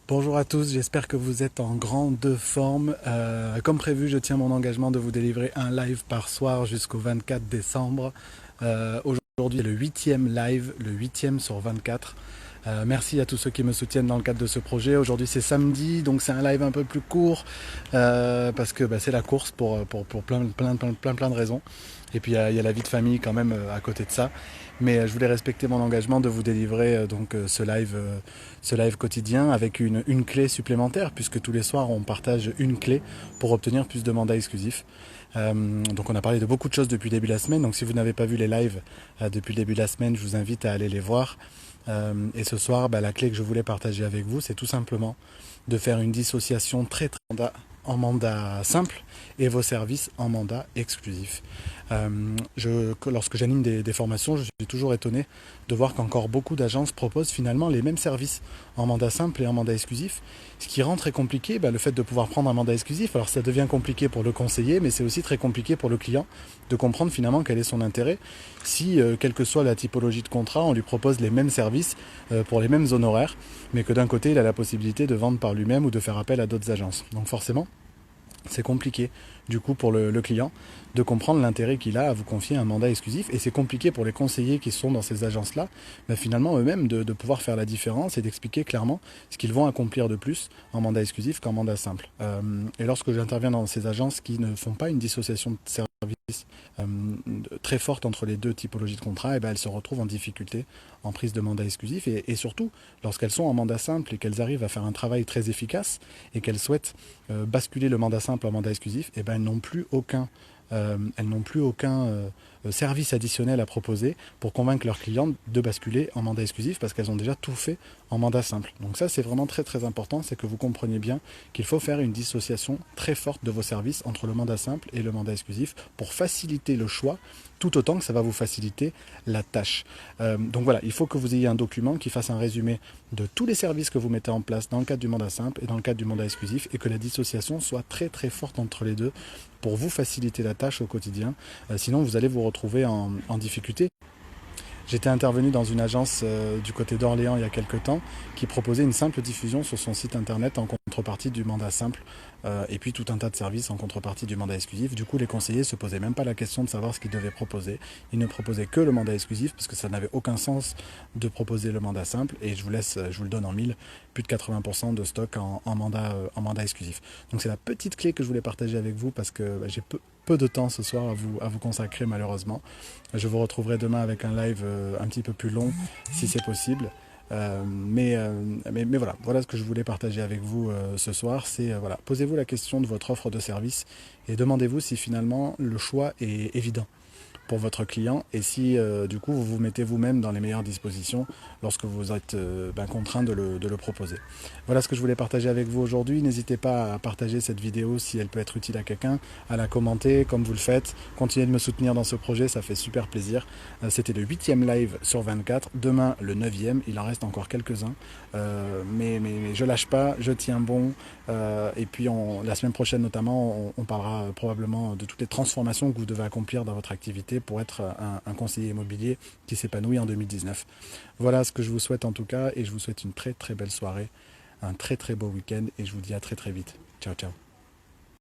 Bonjour à tous, j'espère que vous êtes en grande forme. Comme prévu, je tiens mon engagement de vous délivrer un live par soir jusqu'au 24 décembre. Aujourd'hui, c'est le huitième live, le huitième sur 24. Merci à tous ceux qui me soutiennent dans le cadre de ce projet. Aujourd'hui c'est samedi, donc c'est un live un peu plus court parce que c'est la course pour plein de raisons. Et puis il y a la vie de famille quand même à côté de ça. Mais je voulais respecter mon engagement de vous délivrer ce live quotidien avec une clé supplémentaire, puisque tous les soirs on partage une clé pour obtenir plus de mandats exclusifs. Donc on a parlé de beaucoup de choses depuis le début de la semaine, donc si vous n'avez pas vu les lives depuis le début de la semaine, je vous invite à aller les voir. Et ce soir, la clé que je voulais partager avec vous, c'est tout simplement de faire une dissociation très en mandat simple et vos services en mandat exclusif. Lorsque j'anime des formations, je suis toujours étonné de voir qu'encore beaucoup d'agences proposent finalement les mêmes services en mandat simple et en mandat exclusif, ce qui rend très compliqué le fait de pouvoir prendre un mandat exclusif. Alors ça devient compliqué pour le conseiller, mais c'est aussi très compliqué pour le client de comprendre finalement quel est son intérêt si, quelle que soit la typologie de contrat, on lui propose les mêmes services pour les mêmes honoraires, mais que d'un côté il a la possibilité de vendre par lui-même ou de faire appel à d'autres agences. Donc forcément, c'est compliqué du coup pour le client de comprendre l'intérêt qu'il a à vous confier un mandat exclusif, et c'est compliqué pour les conseillers qui sont dans ces agences-là, finalement eux-mêmes de pouvoir faire la différence et d'expliquer clairement ce qu'ils vont accomplir de plus en mandat exclusif qu'en mandat simple. Et lorsque j'interviens dans ces agences qui ne font pas une dissociation de service euh, très forte entre les deux typologies de contrats, elles se retrouvent en difficulté en prise de mandat exclusif, et surtout lorsqu'elles sont en mandat simple et qu'elles arrivent à faire un travail très efficace et qu'elles souhaitent basculer le mandat simple en mandat exclusif, elles n'ont plus aucun service additionnel à proposer pour convaincre leurs clients de basculer en mandat exclusif, parce qu'elles ont déjà tout fait en mandat simple. Donc ça c'est vraiment très très important, c'est que vous compreniez bien qu'il faut faire une dissociation très forte de vos services entre le mandat simple et le mandat exclusif pour faciliter le choix, tout autant que ça va vous faciliter la tâche. Donc voilà, il faut que vous ayez un document qui fasse un résumé de tous les services que vous mettez en place dans le cadre du mandat simple et dans le cadre du mandat exclusif, et que la dissociation soit très très forte entre les deux pour vous faciliter la tâche au quotidien. Sinon vous allez vous retrouver en difficulté. J'étais intervenu dans une agence du côté d'Orléans il y a quelques temps qui proposait une simple diffusion sur son site internet en contrepartie du mandat simple, et puis tout un tas de services en contrepartie du mandat exclusif. Du coup, les conseillers ne se posaient même pas la question de savoir ce qu'ils devaient proposer. Ils ne proposaient que le mandat exclusif parce que ça n'avait aucun sens de proposer le mandat simple. Et je vous le donne en mille, plus de 80% de stock en mandat exclusif. Donc c'est la petite clé que je voulais partager avec vous parce que j'ai peu de temps ce soir à vous consacrer malheureusement. Je vous retrouverai demain avec un live un petit peu plus long si c'est possible. Mais voilà ce que je voulais partager avec vous ce soir, c'est voilà, posez-vous la question de votre offre de service et demandez-vous si finalement le choix est évident pour votre client, et si du coup vous vous mettez vous-même dans les meilleures dispositions lorsque vous êtes contraint de le proposer. Voilà ce que je voulais partager avec vous aujourd'hui. N'hésitez pas à partager cette vidéo si elle peut être utile à quelqu'un, à la commenter comme vous le faites. Continuez de me soutenir dans ce projet, ça fait super plaisir. C'était le 8e live sur 24, demain le 9e, il en reste encore quelques-uns. Mais je lâche pas, je tiens bon. Et puis la semaine prochaine notamment, on parlera probablement de toutes les transformations que vous devez accomplir dans votre activité pour être un conseiller immobilier qui s'épanouit en 2019. Voilà ce que je vous souhaite en tout cas, et je vous souhaite une très très belle soirée, un très très beau week-end, et je vous dis à très très vite. Ciao ciao.